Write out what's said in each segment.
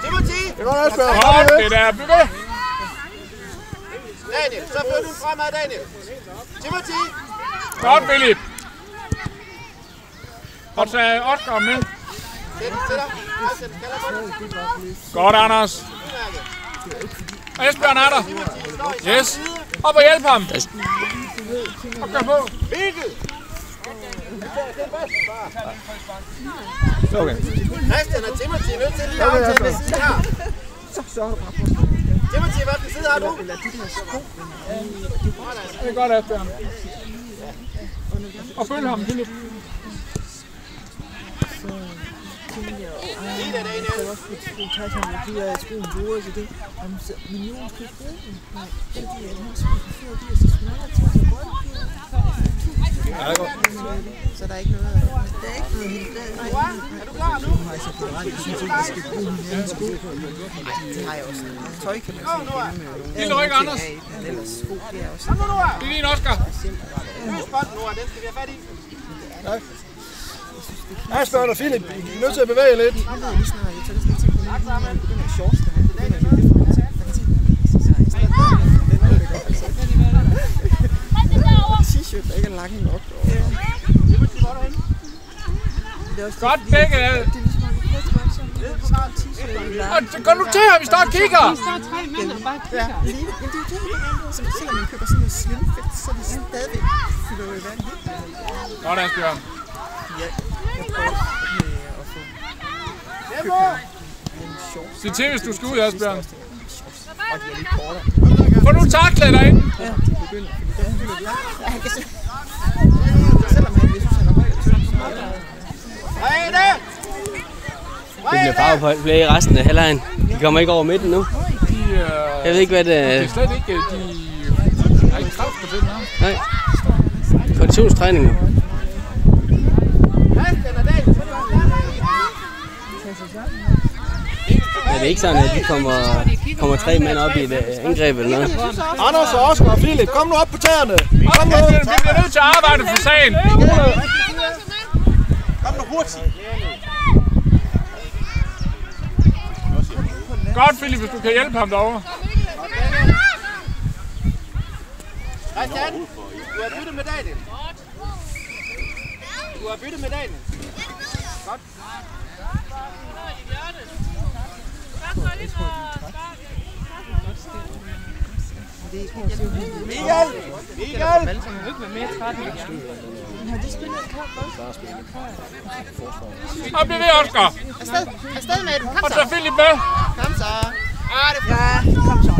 Timothy! Det der, bliv ved! Daniel, så fører du fremad, Daniel. Timothy! Godt, Philip! Og så Oscar med. Godt, Anders. Esbjørn er der. Yes. Op og hjælp ham. Og gør på. Okay. Christian og Timothy er nødt til lige at aftale ved siden her. Timothy, hvilken side har du? Det er godt, Esbjørn. Og følg ham, Philip. Så der er ikke noget. Der er ikke noget. Er du klar nu? Det har jeg også. Tøj kan man sige. Lille ryk, Anders. Ellers sko, det er også. Det er din, Oscar. Løs bolden, Nora. Den skal vi have fat i. Asbjørn og Philip, I er nødt til at bevæge lidt. T-shirt, der ikke er lang nok. Godt, begge. Gå nu til ham, vi står og kigger. Vi står 3 mænd og bare kigger. Men det er jo det. Selvom man køber sådan noget slim fedt, så er det stadigvæk fylder jo i vand. Godt, Asbjørn. Ja, jeg prøver at få købt en shorts. Sig til, hvis du skal ud, Asbjørn. Og de er lidt kortere. Få nu taklet derinde. Ja, de begynder. Ja, han kan se. Selvom han synes, han er højt. Det bliver farvefolk flere i resten af halvlejen. De kommer ikke over midten nu. Jeg ved ikke, hvad det er. Det er slet ikke, de har ikke kraft på det her. Nej. Konditionstræninger. Ja, det er ikke sådan, at de kommer 3 mænd op i et angreb eller noget. Anders og Oscar og Philip, kom nu op på tæerne. Kom nu. Vi bliver nødt til at arbejde for sagen. Kom nu hurtigt. Godt, Philip, hvis du kan hjælpe ham derovre. Christian, du har byttet med Daniel. Du har byttet med Daniel. Godt. Michael! Michael! Og bliv ved, Oscar. Afsted med den. Kom Og så. så Philip med. Kom så. Ah, det er Ja, kom så.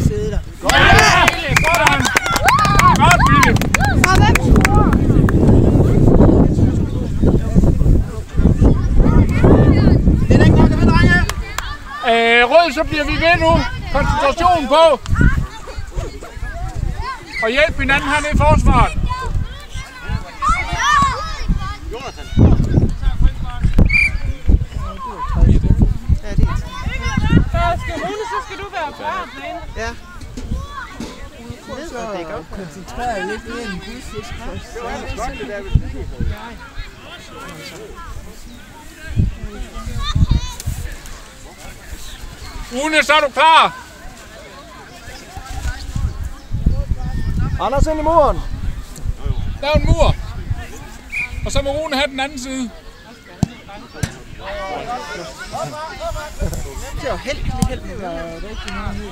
Sidde der. Godt, Philip. Godt, Philip. Det er ikke nok at ved, drenge. Rød, så bliver vi ved nu. Koncentration på. Og hjælp hinanden hernede i forsvaret. Jonathan. Ja, det er Rune, så skal du være klar derinde. Ja. Så koncentrerer jeg lidt mere end guldfisk først. Rune, så er du klar. Anders ind i muren. Lav en mur. Og så må Rune have den anden side. Det var held. Det held med Rigtig meget ned.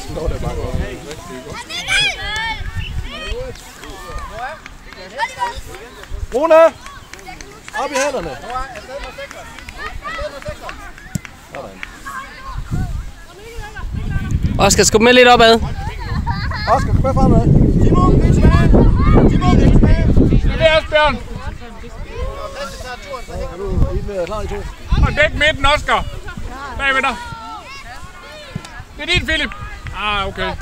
Slå det bare godt. Rune! Op i hænderne. Oscar, skub med lidt opad. Oscar, kom med fremad. Timon, det er tilbage. Timon, det er tilbage. Det er Asbjørn. I er klar i to. Og dæk midten, Oscar. Bagved dig. Det er din, Philip. Ah, okay.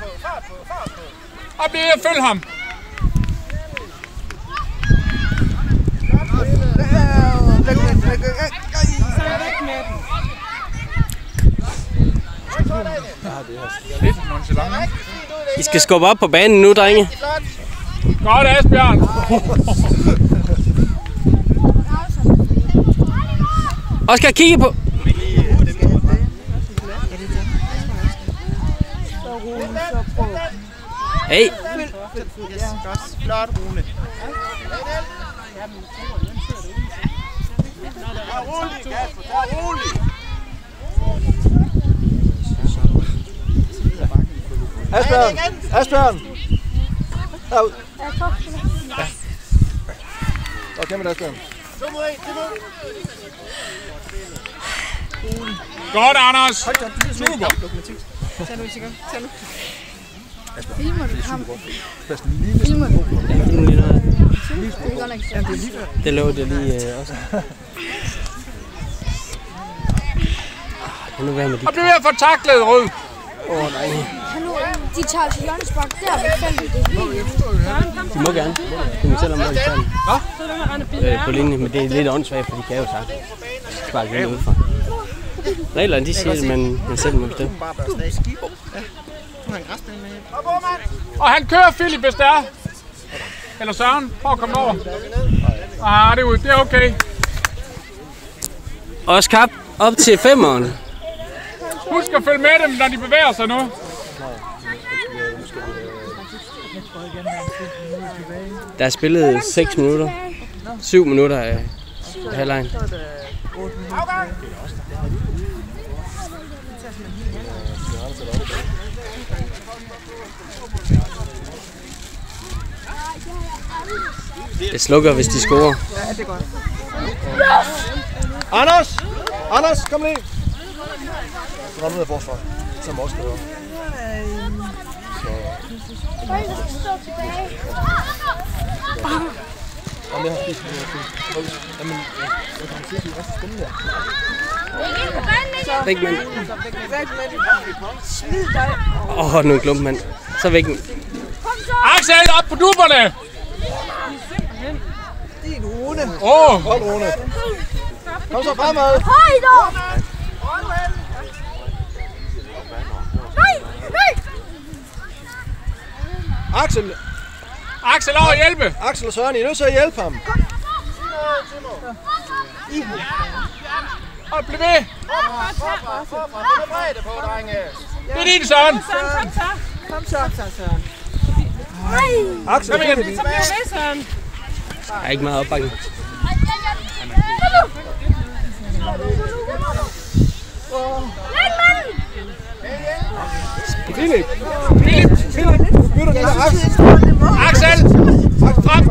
Og bliv ved at følge ham. Så væk med den. Lidt nonchalant. I skal skubbe op på banen nu, drenge. Godt, Asbjørn. Oscar, kigge på. Hey. Flot, Rune. Asbjørn! Asbjørn! Herud! Okay med Asbjørn. Godt, Anders. Super. Tag nu, Sikker. Tag nu. Filmer du ham? Filmer du? Det lå det lige også. Nu være med de. Og bliver ved at få taklet, Rød. Nej. De tager til hjørnespark der, vi fandt det. De må gerne. De må selv om, hvor de tager den. På linje, men det er lidt åndssvagt, for de kan jo sagt. Sparke lidt udefra. Reglerne, de siger det, men selv må bestemme. Og han kører Philip, hvis det er. Eller Søren. Prøv at komme over. Ah, det er okay. Oscar, op til 5'eren. Husk at følge med dem, når de bevæger sig nu. Der er spillet 6 minutter. 7 minutter af halvlejen. Det slukker, hvis de scorer. Ja, det er godt. Anders! Anders, kom lige! Så render ud af forsvaret, som også gør. Om jeg har spist noget. Jamen, jeg kan se, det er også spændende. Væk, mand. Smid dig. Nu er en klump, mand. Så væk. Axel, op på duberne! Din Rune. Hold Rune. Kom så fremad. Høj dog! Axel. Axel, over at hjælpe! Axel og Søren, I er nødt til at hjælpe ham. Og bliv ved! Det er din, Søren! Kom så, Søren. Axel, kom igen! Så bliver med, Søren. Der er ikke meget opbakning. Philip! Philip! Axel! Frem!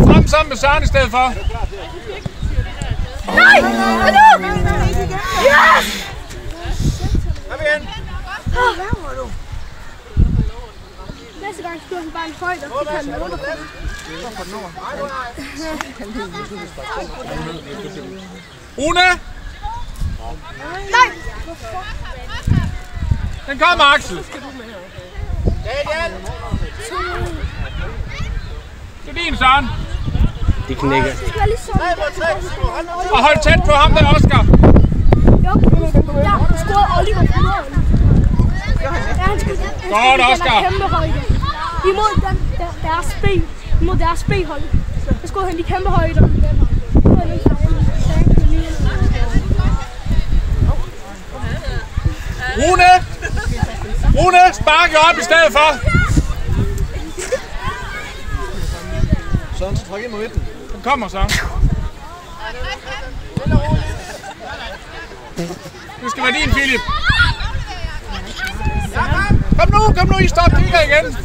Frem sammen med Søren i stedet for. Nej! Nu! Yes! Kom igen! Næste gang skulle han bare en højde, og så kan han under. Rune! Nej! Den kommer, Axel! Det er din, Søren. De knækker. Og hold tæt på ham der, Oscar. Jo, der scorede Oliver på mål. Godt, Oscar. Kæmpe højde. Imod deres B. Imod deres B-hold. Der scorede han de kæmpe højder. Rune, spark op i stedet for. Søren, så træk ind mod midten. Den kommer, så. Det skal være din, Philip. Kom nu, I står og kigger igen.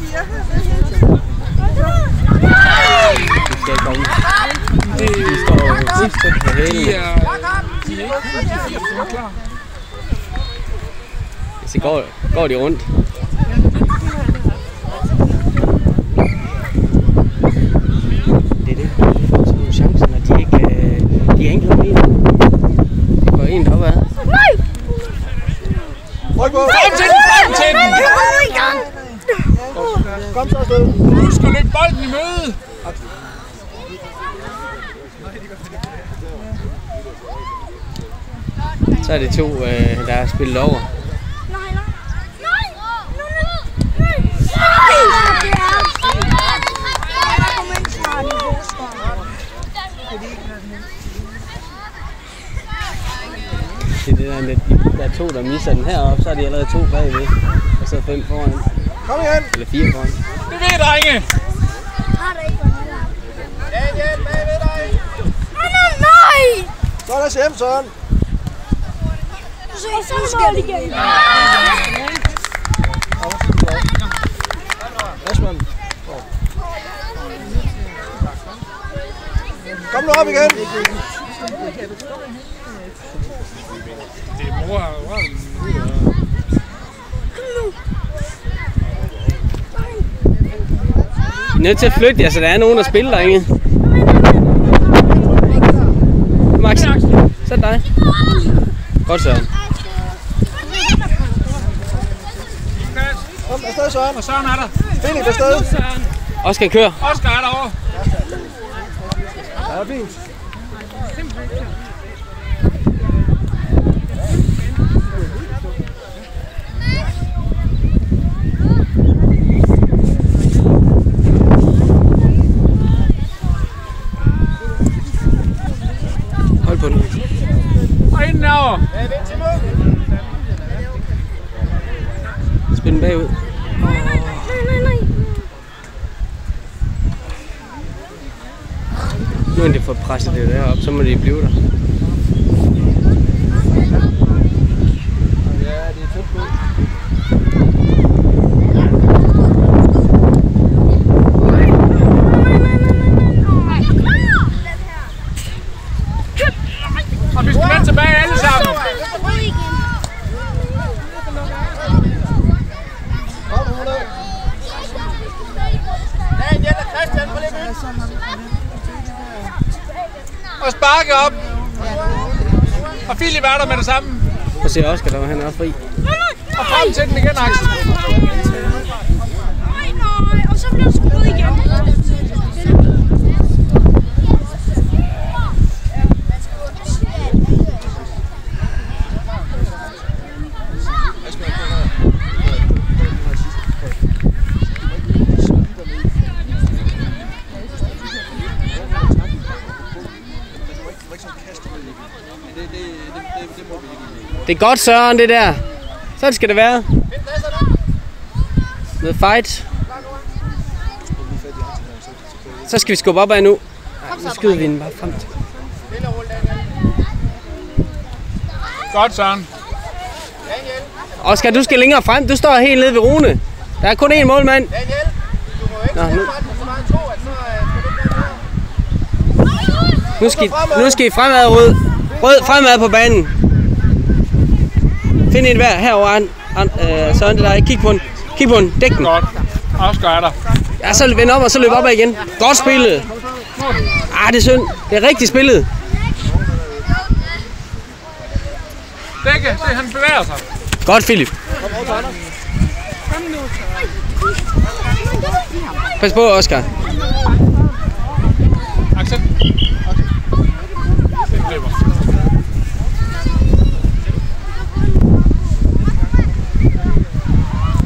De skal komme. De står fuldstændig på hælen. Så går de rundt. Det er det. Så nogle chancer, når de er ikke kommet ind. Det går en deroppe ad. Frem til den! Kom så afsted. Husk at løbe bolden i møde. Så er det to, der har spillet over. Det er det der er to, der misser den heroppe, så er de allerede to bagved. Og så 5 foran. Kom igen! Eller 4 foran. Det ved drenge! Daniel, bagved dig! Nej! Så er der hjem, Søren. Så skal det igen. Asman. Kom nu op igen. Det er mor. I er nødt til at flytte jer, så der er nogen, der spiller derinde. Max, så er det dig. Godt, Søren. Kom, afsted, Søren. Og Søren er der. Philip, afsted. Oscar kører. Oscar er derovre. Ja, fint. Hold på den. Og inden derovre. Spil den bagud. Nej. Nu er de fået presset det deroppe, så må de blive der. Ja, det er tæt på. Og vi skal vende tilbage alle sammen. Kom, Rune. Daniel og Christian, prøv lige at Og sparke op. Og Philip er der med det samme. Prøv at se Oscar, der han er fri. Og frem til den igen, Axel. Nej, og så bliver det skruet igen. Det er godt, Søren, det der. Sådan skal det være. Noget fight. Så skal vi skubbe op ad nu. Nu skyder vi den bare frem til. Godt, Søren. Oscar, du skal længere frem. Du står helt nede ved Rune. Der er kun én målmand. Daniel, du må ikke Nå, så meget tro, at så nu skal I fremad, Rød. Rød, fremad på banen. Find en hver herovre. Søren, det der. Kig på den. Kig på den. Dæk den. Godt. Oscar er der. Ja, så vend op og så løb op ad igen. Godt spillet. Det er synd. Det er rigtig spillet. Dække, se, han bevæger sig. Godt, Philip. Pas på, Oscar. Axel. Det løber.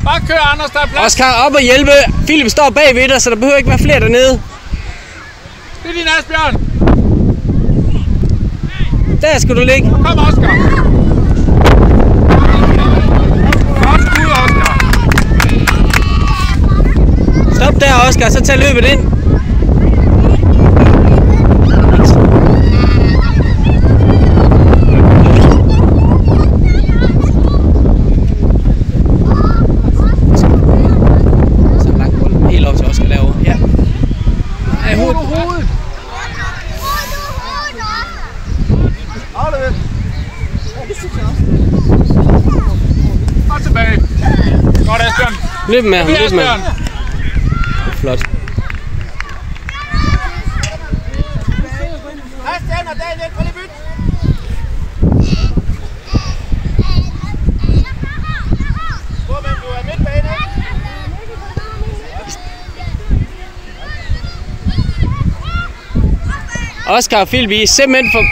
Bare kør, Anders, der er plads. Oscar, op og hjælpe. Philip står bagved dig, så der behøver ikke være flere dernede. Det er din Asbjørn. Der skal du ligge. Kom, Oscar. Godt skud, Oscar. Stop der, Oscar, så tag løbet ind. Så langt bolden helt op til Oscar derovre. Ja. Ej, hovedet på hovedet. Afleveret. Og tilbage. Godt, Asbjørn. Løb med ham, Det er løb med ham. Asbjørn. Flot. Christian og Daniel, prøv lige byt. Hvor du er midtbane. Oscar og Philip, I er simpelthen for